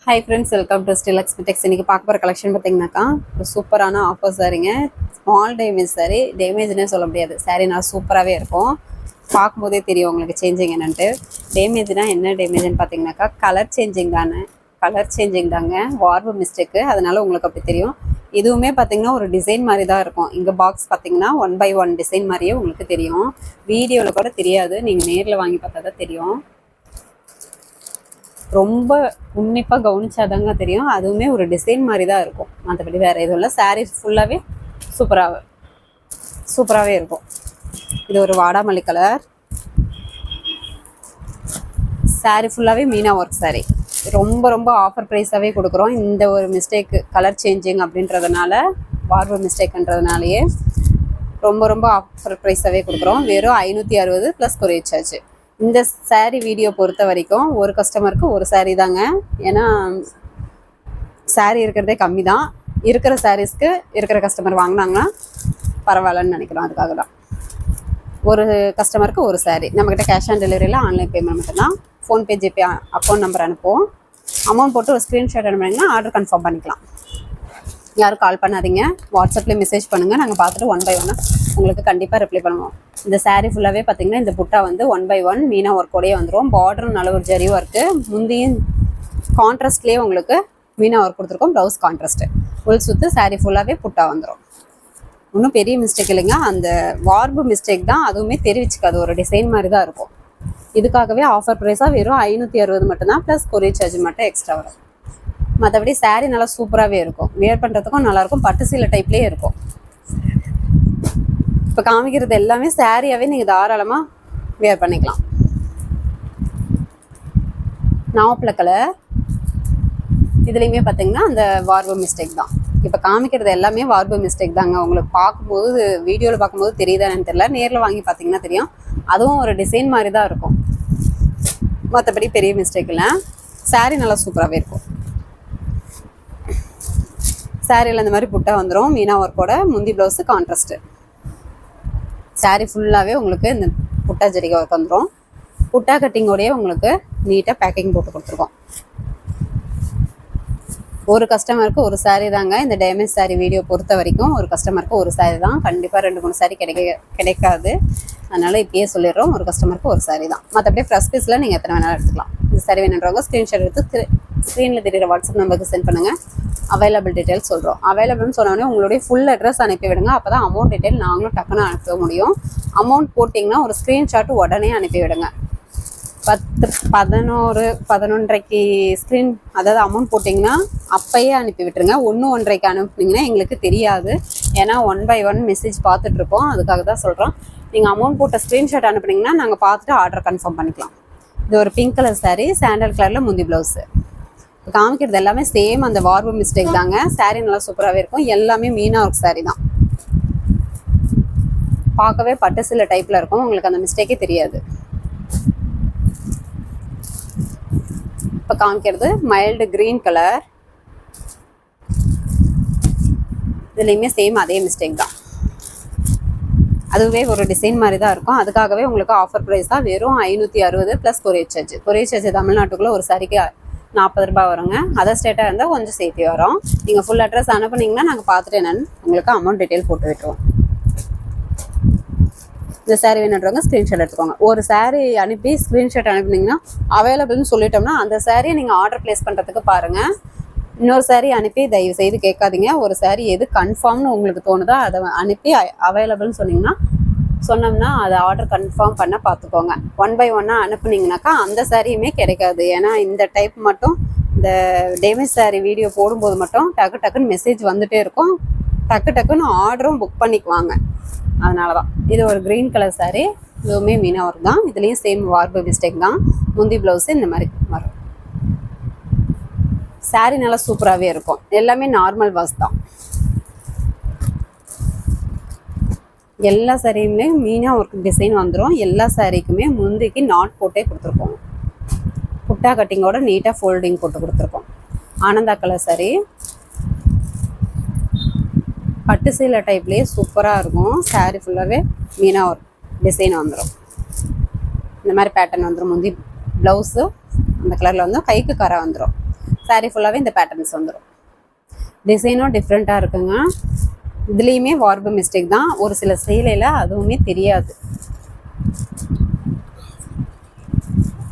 Hi friends, welcome to Still Expetex. இன்னைக்கு பார்க்க போற கலெக்ஷன் பார்த்தீங்கன்னாக்கா ஒரு சூப்பரான ஆஃபர் சாரீங்க. ஸ்மால் டேமேஜ் சாரி, டேமேஜ்னே சொல்ல முடியாது. சாரி நான் சூப்பராகவே இருக்கும். பார்க்கும்போதே தெரியும் உங்களுக்கு சேஞ்சிங் என்னன்ட்டு. டேமேஜ்னா என்ன டேமேஜ்னு பார்த்தீங்கன்னாக்கா கலர் சேஞ்சிங் தாங்க. வார்வு மிஸ்டேக்கு, அதனால உங்களுக்கு அப்படி தெரியும். இதுவுமே பார்த்தீங்கன்னா ஒரு டிசைன் மாதிரி தான் இருக்கும். இங்கே பாக்ஸ் பார்த்தீங்கன்னா 1 by 1 டிசைன் மாதிரியே உங்களுக்கு தெரியும். வீடியோவில் கூட தெரியாது, நீங்கள் நேரில் வாங்கி பார்த்தா தான் தெரியும். ரொம்ப உன்னிப்பாக கவனிச்சாதாங்க தெரியும். அதுவுமே ஒரு டிசைன் மாதிரி தான் இருக்கும், மற்றபடி வேறு எதுவும் இல்லை. சாரீஸ் ஃபுல்லாகவே சூப்பராகவே இருக்கும். இது ஒரு வாடாமல்லி கலர் சாரீ, ஃபுல்லாகவே மீனா ஒர்க் சாரீ. ரொம்ப ஆஃபர் ப்ரைஸாகவே கொடுக்குறோம். இந்த ஒரு மிஸ்டேக்கு கலர் சேஞ்சிங் அப்படின்றதுனால, வார்வு மிஸ்டேக்குன்றதுனாலேயே ரொம்ப ஆஃபர் ப்ரைஸாகவே கொடுக்குறோம். வெறும் 560 ப்ளஸ் கொரியர் சார்ஜ். இந்த சாரீ வீடியோ பொறுத்த வரைக்கும் ஒரு கஸ்டமருக்கு ஒரு சாரீ தாங்க. ஏன்னா சாரீ இருக்கிறதே கம்மி தான். இருக்கிற சாரீஸ்க்கு இருக்கிற கஸ்டமர் வாங்கினாங்கன்னா பரவாயில்லன்னு நினைக்கிறோம். அதுக்காக தான் ஒரு கஸ்டமருக்கு ஒரு சாரீ. நம்மக்கிட்ட கேஷ் ஆன் டெலிவரியில் ஆன்லைன் பேமெண்ட் மட்டும்தான். ஃபோன்பே, ஜிபே அக்கௌண்ட் நம்பர் அனுப்புவோம். அமௌண்ட் போட்டு ஒரு ஸ்க்ரீன்ஷாட் அனுப்புனீங்கன்னா ஆர்டர் கன்ஃபார்ம் பண்ணிக்கலாம். யாரும் கால் பண்ணாதீங்க, வாட்ஸ்அப்பில் மெசேஜ் பண்ணுங்கள். நாங்கள் பார்த்துட்டு 1 by 1 உங்களுக்கு கண்டிப்பாக ரிப்ளை பண்ணுவோம். இந்த சாரீ ஃபுல்லாகவே பார்த்தீங்கன்னா இந்த புட்டா வந்து 1 by 1 மீனா ஒர்க்கோடையே வந்துடும். பார்டரும் நல்ல ஒரு ஜரி ஒர்க்கு, முந்தியும் கான்ட்ராஸ்ட்லேயே உங்களுக்கு மீனா ஒர்க் கொடுத்துருக்கோம். ப்ளவுஸ் கான்ட்ராஸ்ட்டு, உள் சுற்று. சாரீ ஃபுல்லாகவே புட்டா வந்துடும். ஒன்றும் பெரிய மிஸ்டேக் இல்லைங்க. அந்த வார்பு மிஸ்டேக் தான், அதுவுமே தெரிவிச்சுக்காது, ஒரு டிசைன் மாதிரி தான் இருக்கும். இதுக்காகவே ஆஃபர் ப்ரைஸாக வெறும் 560 மட்டும்தான், ப்ளஸ் கொரியர் சார்ஜ் மட்டும் எக்ஸ்ட்ரா வரும். மற்றபடி சாரீ நல்லா சூப்பராகவே இருக்கும். வியர் பண்ணுறதுக்கும் நல்லாயிருக்கும். பட்டு சீலை டைப்லேயே இருக்கும். இப்போ காமிக்கிறது எல்லாமே சாரியாகவே நீங்கள் தாராளமாக வியர் பண்ணிக்கலாம். நாவப்பழ கலர், இதுலேயுமே பார்த்தீங்கன்னா அந்த வார்பு மிஸ்டேக் தான். இப்போ காமிக்கிறது எல்லாமே வார்பு மிஸ்டேக் தாங்க. உங்களுக்கு பார்க்கும்போது, வீடியோவில் பார்க்கும்போது தெரியுதான்னு தெரியல, நேரில் வாங்கி பார்த்தீங்கன்னா தெரியும். அதுவும் ஒரு டிசைன் மாதிரி தான் இருக்கும், மற்றபடி பெரிய மிஸ்டேக் இல்லை. சாரீ நல்லா சூப்பராகவே இருக்கும். சாரியில் இந்த மாதிரி புட்டா வந்துடும். மீனா ஒர்க்கோட முந்தி ப்ளவுஸு கான்ட்ராஸ்ட்டு. சாரீ ஃபுல்லாகவே உங்களுக்கு இந்த புட்டா ஜரிகை ஒர்க் வந்துடும். புட்டா கட்டிங்கோடையே உங்களுக்கு நீட்டாக பேக்கிங் போட்டு கொடுத்துருக்கோம். ஒரு கஸ்டமருக்கு ஒரு சாரீ தாங்க. இந்த டேமேஜ் சாரீ வீடியோ பொறுத்த வரைக்கும் ஒரு கஸ்டமருக்கு ஒரு சாரீ தான். கண்டிப்பாக 2-3 சாரீ கிடைக்காது. அதனால் இப்பயே சொல்லிடுறோம், ஒரு கஸ்டமருக்கு ஒரு சாரீ தான். மற்றபடி ஃப்ரெஷ் பீஸில் நீங்கள் எத்தனை வேணாலும் எடுத்துக்கலாம். இந்த சாரீ வேணுன்றவங்க ஸ்க்ரீன்ஷாட் எடுத்து ஸ்க்ரீனில் தெரிகிற வாட்ஸ்அப் நம்பருக்கு சென்ட் பண்ணுங்கள். அவைலபிள் டீட்டெயில்ஸ் சொல்கிறோம். அவைலபிள்னு சொன்னோடனே உங்களுடைய ஃபுல் அட்ரஸ் அனுப்பி விடுங்க. அப்போ தான் அமௌண்ட் டீட்டெயில் நாங்களும் டக்குன்னு அனுப்ப முடியும். அமௌண்ட் போட்டிங்கன்னா ஒரு ஸ்க்ரீன்ஷாட் உடனே அனுப்பி விடுங்க. 11:30க்கு ஸ்க்ரீன், அதாவது அமௌண்ட் போட்டிங்கன்னா அப்போயே அனுப்பி விட்டுருங்க. 1:30க்கு அனுப்புனீங்கன்னா எங்களுக்கு தெரியாது. ஏன்னா 1 by 1 மெசேஜ் பார்த்துட்ருக்கோம், அதுக்காக தான் சொல்கிறோம். நீங்கள் அமௌண்ட் போட்ட ஸ்க்ரீன்ஷாட் அனுப்புனீங்கன்னா நாங்கள் பார்த்துட்டு ஆர்டர் கன்ஃபார்ம் பண்ணிக்கலாம். இது ஒரு பிங்க் கலர் சாரீ, சாண்டல் கலரில் முந்தி ப்ளவுஸு. காமிக்கிறது எல்லாமே சேம் அந்த வார்பு மிஸ்டேக் தாங்க. சாரீ நல்லா சூப்பராகவே இருக்கும். எல்லாமே மீனா ஒர்க் சாரீ தான். பார்க்கவே பட்டு சீலை டைப்பில் இருக்கும், உங்களுக்கு அந்த மிஸ்டேக்கே தெரியாது. இப்போ காமிக்கிறது மைல்டு க்ரீன் கலர். இதுலேயுமே சேம் அதே மிஸ்டேக் தான். அதுவே ஒரு டிசைன் மாதிரி தான் இருக்கும். அதுக்காகவே உங்களுக்கு ஆஃபர் ப்ரைஸ் தான். வெறும் 560 plus courier charge. Courier charge தமிழ்நாட்டுக்குள்ளே ஒரு சாரிக்கு 40 ரூபாய் வருங்க. அதர் ஸ்டேட்டாக இருந்தால் கொஞ்சம் சேர்த்து வரும். நீங்கள் ஃபுல் அட்ரஸ் அனுப்புனீங்கன்னா நாங்கள் பார்த்துட்டு என்னென்னு உங்களுக்கு அமௌண்ட் டீட்டெயில் போட்டு விட்டுருவோம். இந்த சாரீ வேணுன்றவங்க ஸ்க்ரீன்ஷாட் எடுத்துக்கோங்க. ஒரு சாரீ அனுப்பி ஸ்க்ரீன்ஷாட் அனுப்புனீங்கன்னா அவைலபிள்னு சொல்லிட்டோம்னா அந்த சாரியை நீங்கள் ஆர்டர் ப்ளேஸ் பண்ணுறதுக்கு பாருங்கள். இன்னொரு சாரீ அனுப்பி தயவு செய்து கேட்காதீங்க. ஒரு சாரீ எது கன்ஃபார்ம்னு உங்களுக்கு தோணுதோ அதை அனுப்பி அவைலபிள்னு சொன்னோம்னா அதை ஆர்டர் கன்ஃபார்ம் பண்ண பார்த்துக்கோங்க. 1 by 1 அனுப்புனீங்கனாக்கா அந்த சாரியுமே கிடைக்காது. ஏன்னா இந்த டைப் மட்டும், இந்த டேமேஜ் சாரீ வீடியோ போடும்போது மட்டும் டக்குன்னு மெசேஜ் வந்துகிட்டே இருக்கும். டக்குன்னு ஆர்டரும் புக் பண்ணிக்குவாங்க. அதனால தான். இது ஒரு க்ரீன் கலர் சாரீ, இதுவுமே மீனா ஒர்க் தான். இதுலேயும் சேம் வார்பு மிஸ்டேக் தான். முந்தி ப்ளவுஸு இந்த மாதிரி வரும். சாரீ நல்லா சூப்பராகவே இருக்கும். எல்லாமே நார்மல் வாஷ் தான். எல்லா சாரியுமே மீனா ஒர்க் டிசைன் வந்துடும். எல்லா சாரீக்குமே முந்திக்கு நாட் போட்டே கொடுத்துருக்கோம். புட்டா கட்டிங்கோட நீட்டாக ஃபோல்டிங் போட்டு கொடுத்துருக்கோம். ஆனந்தா கலர் சாரீ, பட்டு சீலை டைப்லேயே சூப்பராக இருக்கும். சாரீ ஃபுல்லாகவே மீனா ஒர்க் டிசைன் வந்துடும். இந்த மாதிரி பேட்டர்ன் வந்துடும். முந்தி ப்ளவுஸு அந்த கலரில் வந்து கைக்கு கரை வந்துடும். சாரீ ஃபுல்லாகவே இந்த பேட்டர்ன்ஸ் வந்துடும். டிசைனும் டிஃப்ரெண்ட்டாக இருக்குங்க. இதுலேயுமே வார்ப்பு மிஸ்டேக் தான். ஒரு சில சேலையில் அதுவுமே தெரியாது.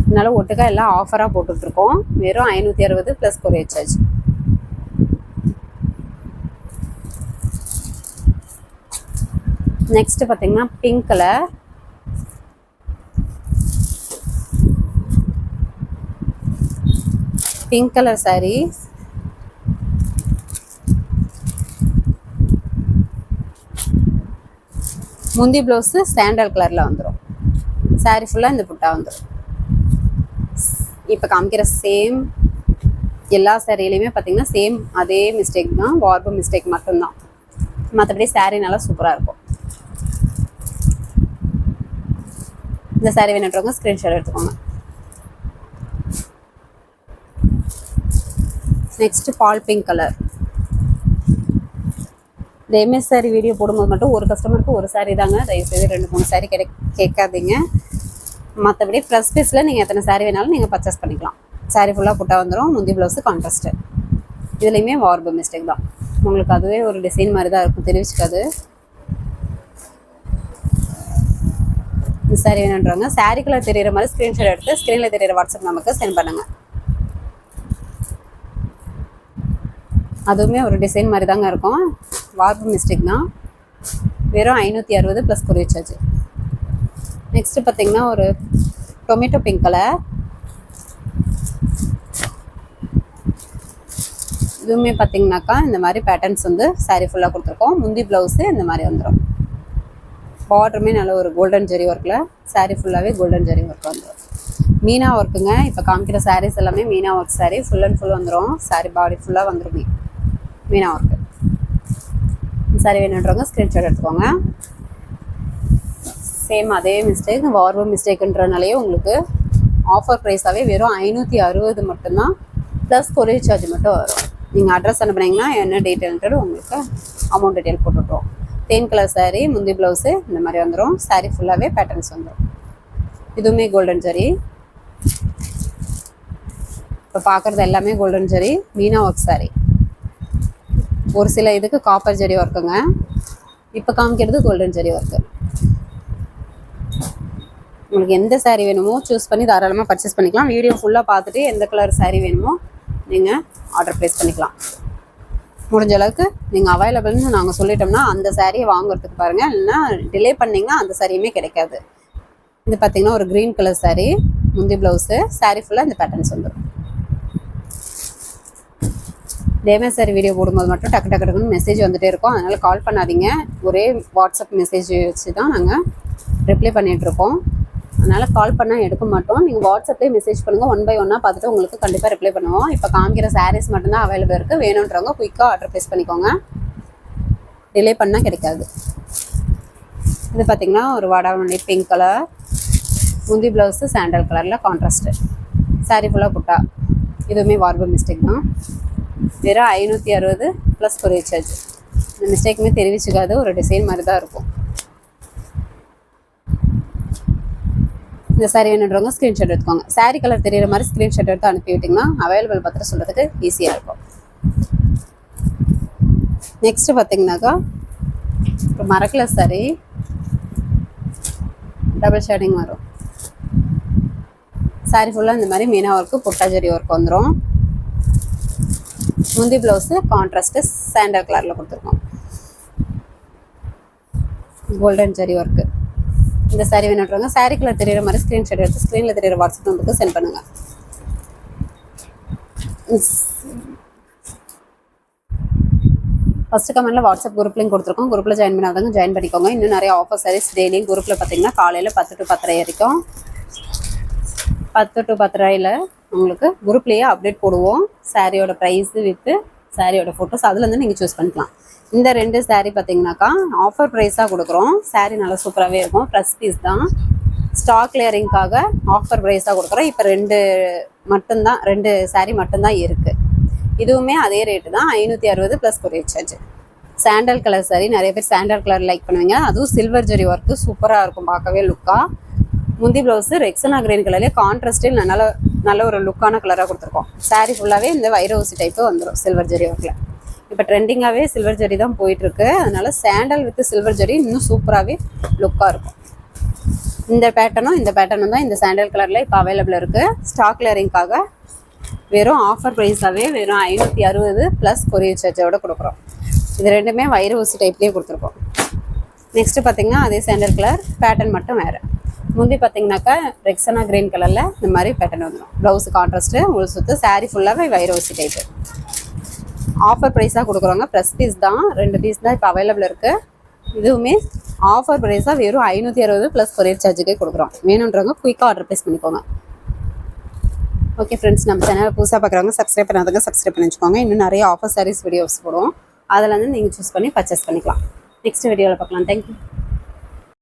அதனால ஒட்டுக்கா எல்லாம் ஆஃபராக போட்டுட்ருக்கோம். வெறும் 560 ப்ளஸ் கொரியர் சார்ஜ். நெக்ஸ்ட் பார்த்தீங்கன்னா pink colour. Pink colour sari. முந்தி ப்ளவுஸு சாண்டல் கலரில் வந்துடும். சாரீ ஃபுல்லாக இந்த புட்டா வந்துடும். இப்போ காமிக்கிற சேம் எல்லா சாரிலையுமே பார்த்தீங்கன்னா சேம் அதே மிஸ்டேக் தான், வார்ப்பு மிஸ்டேக் மட்டும்தான். மற்றபடி சாரீ நல்லா சூப்பராக இருக்கும். இந்த சாரீ வேணுன்றவங்க ஸ்க்ரீன்ஷாட் எடுத்துக்கோங்க. நெக்ஸ்ட் பால் பிங்க் கலர். இந்த எம்எஸ் சாரீ வீடியோ போடும்போது மட்டும் ஒரு கஸ்டமருக்கு ஒரு சாரீ தாங்க, தயவுசெய்து 2-3 சாரீ கேட்காதீங்க. மற்றபடி ப்ளஸ் பீஸில் நீங்கள் எத்தனை சாரீ வேணாலும் நீங்கள் பர்ச்சேஸ் பண்ணிக்கலாம். சாரீ ஃபுல்லாக புட்டா வந்துடும். முந்தி ப்ளவுஸு கான்ட்ராஸ்ட்டு. இதுலேயுமே வார்ப்பு மிஸ்டேக் தான். உங்களுக்கு அதுவே ஒரு டிசைன் மாதிரி தான் இருக்கும், தெரிவிச்சுக்காது. இந்த சாரீ வேணுன்றவங்க சாரீ கலர் தெரிகிற மாதிரி ஸ்க்ரீன்ஷாட் எடுத்து ஸ்க்ரீனில் தெரிகிற வாட்ஸ்அப் நமக்கு சென்ட் பண்ணுங்கள். அதுவுமே ஒரு டிசைன் மாதிரி தாங்க இருக்கும். வார்ப்பு மிஸ்டேக் தான். வெறும் 560 ப்ளஸ் கொரியர் சார்ஜ். நெக்ஸ்ட்டு பார்த்தீங்கன்னா ஒரு டொமேட்டோ பிங்க் கலர். இதுவுமே பார்த்தீங்கன்னாக்கா இந்த மாதிரி பேட்டர்ன்ஸ் வந்து சாரீ ஃபுல்லாக கொடுத்துருக்கோம். முந்தி ப்ளவுஸு இந்த மாதிரி வந்துடும். பார்டருமே நல்ல ஒரு கோல்டன் ஜெரி ஒர்க்கில் சாரீ ஃபுல்லாகவே கோல்டன் ஜெரி ஒர்க் வந்துடும். மீனா ஒர்க்குங்க. இப்போ காமிக்கிற சாரீஸ் எல்லாமே Meena work sari. Full and full வந்துடும். சாரீ பாடி ஃபுல்லாக வந்துடும் மீனா ஒர்க்கு. சாரீ வேணுன்றவங்க ஸ்க்ரீன்ஷாட் எடுத்துக்கோங்க. சேம் அதே மிஸ்டேக், வார்ப்பு மிஸ்டேக்குன்றனாலேயே உங்களுக்கு ஆஃபர் ப்ரைஸாகவே வெறும் 560 மட்டும்தான், ப்ளஸ் கொரியர் சார்ஜ் மட்டும் வரும். நீங்கள் அட்ரஸ் அனுப்புனீங்கன்னா என்ன டீட்டெயில்ன்றது உங்களுக்கு அமௌண்ட் டீட்டெயில் போட்டுவிட்ருவோம். தேன் கலர் சாரீ. முந்தி ப்ளவுஸு இந்த மாதிரி வந்துடும். சாரீ ஃபுல்லாகவே பேட்டர்ன்ஸ் வந்துடும். இதுவுமே கோல்டன் ஜரி. இப்போ பார்க்குறது எல்லாமே கோல்டன் ஜரி மீனா ஒர்க் சாரீ. ஒரு சில இதுக்கு காப்பர் ஜரி ஒர்க்குங்க. இப்போ காமிக்கிறது கோல்டன் ஜரி ஒர்க்கு. உங்களுக்கு எந்த சாரீ வேணுமோ சூஸ் பண்ணி தாராளமாக பர்ச்சேஸ் பண்ணிக்கலாம். வீடியோ ஃபுல்லாக பார்த்துட்டு எந்த கலர் சாரீ வேணுமோ நீங்கள் ஆர்டர் ப்ளேஸ் பண்ணிக்கலாம். முடிஞ்ச அளவுக்கு நீங்கள் அவைலபிள்னு நாங்கள் சொல்லிட்டோம்னா அந்த சாரியை வாங்குறதுக்கு பாருங்கள். இல்லைன்னா டிலே பண்ணிங்கன்னா அந்த சாரியுமே கிடைக்காது. இது பார்த்தீங்கன்னா ஒரு க்ரீன் கலர் சாரீ. முந்தி ப்ளவுஸு. சாரீ ஃபுல்லாக இந்த பேட்டர்ன்ஸ் வந்துடும். டேமேஜ் சாரீ வீடியோ போடும்போது மட்டும் டக்கு டக்குன்னு மெசேஜ் வந்துகிட்டே இருக்கும். அதனால் கால் பண்ணாதீங்க. ஒரே வாட்ஸ்அப் மெசேஜ் வச்சு தான் நாங்கள் ரிப்ளை பண்ணிகிட்ருக்கோம். அதனால் கால் பண்ணால் எடுக்க மாட்டோம். நீங்கள் வாட்ஸ்அப்லேயே மெசேஜ் பண்ணுங்கள். 1 by 1 பார்த்துட்டு உங்களுக்கு கண்டிப்பாக ரிப்ளை பண்ணுவோம். இப்போ காமிக்கிற சாரீஸ் மட்டும்தான் அவைலபிள் இருக்குது. வேணுன்றவங்க குயிக்காக ஆர்டர் ப்ளேஸ் பண்ணிக்கோங்க. டிலே பண்ணால் கிடைக்காது. இது பார்த்திங்கன்னா ஒரு வாடாமல்லி பிங்க் கலர். முந்தி ப்ளவுஸு சாண்டல் கலரில் கான்ட்ராஸ்ட்டு. சாரீ ஃபுல்லாக புட்டா. இதுவுமே வார்ப்பு மிஸ்டேக் தான். வெறும் 560 ப்ளஸ் கொரியர் சார்ஜ். இந்த மிஸ்டேக்குமே தெரிவிச்சுக்காது. ஒரு டிசைன் மாதிரி தான் இருக்கும். இந்த சாரீ வேணுன்றவங்க ஸ்க்ரீன்ஷாட் எடுத்துக்கோங்க. சாரீ கலர் தெரிகிற மாதிரி ஸ்க்ரீன்ஷாட் எடுத்து அனுப்பி விட்டிங்கன்னா அவைலபிள் பார்த்துட்டு சொல்கிறதுக்கு ஈஸியாக இருக்கும். நெக்ஸ்ட்டு பார்த்தீங்கன்னாக்கா இப்போ மரக்கலர் சாரீ. டபுள் ஷேடிங் வரும். சாரீ ஃபுல்லாக இந்த மாதிரி மீனா ஒர்க்கு புட்டா ஜரி ஒர்க் வந்துடும். முந்தி ப்ளவுஸு கான்ட்ராஸ்ட்டு சாண்டல் கலரில் கொடுத்துருக்கோம். Golden zari work. இந்த சாரீ வேணுன்றவங்க சாரீ கலர் தெரிகிற மாதிரி ஸ்க்ரீன்ஷாட் எடுத்து ஸ்க்ரீனில் தெரிகிற வாட்ஸ்அப் நம்பருக்கு சென்ட் பண்ணுங்கள். ஃபஸ்ட்டு கமெண்ட்டில் வாட்ஸ்அப் குரூப் லிங்க் கொடுத்துருக்கோம். குரூப்பில் ஜாயின் பண்ணாதவங்க ஜாயின் பண்ணிக்கோங்க. இன்னும் நிறைய ஆஃபர் சாரீஸ் டெய்லியும் குரூப்பில் பார்த்தீங்கன்னா காலையில் 10 to 10:30 வரைக்கும் 10 to 10:30 உங்களுக்கு குரூப்லேயே அப்டேட் போடுவோம். சாரியோட ப்ரைஸு வித்து சாரியோட ஃபோட்டோஸ் அதுலேருந்து நீங்கள் சூஸ் பண்ணிக்கலாம். இந்த 2 சாரீ பார்த்தீங்கன்னாக்கா ஆஃபர் ப்ரைஸாக கொடுக்குறோம். சாரீ நல்லா சூப்பராகவே இருக்கும். ப்ளஸ் பீஸ் தான். ஸ்டாக் கிளியரிங்காக ஆஃபர் ப்ரைஸாக கொடுக்குறோம். இப்போ 2 சாரீ மட்டும்தான் இருக்குது. இதுவுமே அதே ரேட்டு தான், 560 plus courier charge. Sandal colour sari. நிறைய பேர் சாண்டல் கலர் லைக் பண்ணுவீங்க. அதுவும் சில்வர் ஜரி ஒர்க்கு சூப்பராக இருக்கும் பார்க்கவே லுக்காக. முந்தி ப்ளவுஸு ரெக்ஸனா கிரீன் கலர்லேயே கான்ட்ராஸ்டில் நல்லா நல்ல ஒரு லுக்கான கலராக கொடுத்துருக்கோம். சாரீ ஃபுல்லாகவே இந்த வைர ஊசி டைப்பு வந்துடும் சில்வர் ஜெரி ஒர்க்கில். இப்போ ட்ரெண்டிங்காகவே சில்வர் ஜெரி தான் போயிட்டுருக்கு. அதனால சாண்டல் வித் சில்வர் ஜெரி இன்னும் சூப்பராகவே லுக்காக இருக்கும். இந்த பேட்டர்னும் தான் இந்த சாண்டல் கலரில் இப்போ அவைலபிள் இருக்குது. ஸ்டாக் கிளியரிங்காக வெறும் ஆஃபர் ப்ரைஸாகவே வெறும் 560 ப்ளஸ் கொரியர் சார்ஜோட கொடுக்குறோம். இது ரெண்டுமே வைர ஊசி டைப்லேயே கொடுத்துருக்கோம். நெக்ஸ்ட்டு பார்த்தீங்கன்னா அதே சாண்டல் கலர் பேட்டர்ன் மட்டும் வேறு. முந்தி பார்த்தீங்கன்னாக்கா ரெக்ஸனா கிரீன் கலரில் இந்த மாதிரி பேட்டர்ன் வந்துடும். ப்ளவுஸு கான்ட்ராஸ்ட்டு உங்களுக்கு சுற்று சாரீ ஃபுல்லாகவே வைர ஊசி டைப்பு. ஆஃபர் ப்ரைஸாக கொடுக்குறோங்க. ப்ரெஸ் பீஸ் தான், 2 பீஸ் தான் இப்போ அவைலபிள் இருக்குது. இதுவுமே ஆஃபர் ப்ரைஸாக வெறும் 560 ப்ளஸ் கொரியர் சார்ஜுக்கே கொடுக்குறோம். வேணுன்றவங்க குயிக்காக ஆர்டர் ப்ளேஸ் பண்ணிக்கோங்க. ஓகே ஃப்ரெண்ட்ஸ், நம்ம சேனலை புதுசாக பார்க்குறவங்க சப்ஸ்கிரைப் பண்ணாதவங்க சப்ஸ்கிரைப் பண்ணி வச்சுக்கோங்க. இன்னும் நிறைய ஆஃபர் சாரீஸ் வீடியோஸ் போடுவோம். அதில் வந்து நீங்கள் சூஸ் பண்ணி பர்ச்சேஸ் பண்ணிக்கலாம். நெக்ஸ்ட் வீடியோவில் பார்க்கலாம். தேங்க்யூ.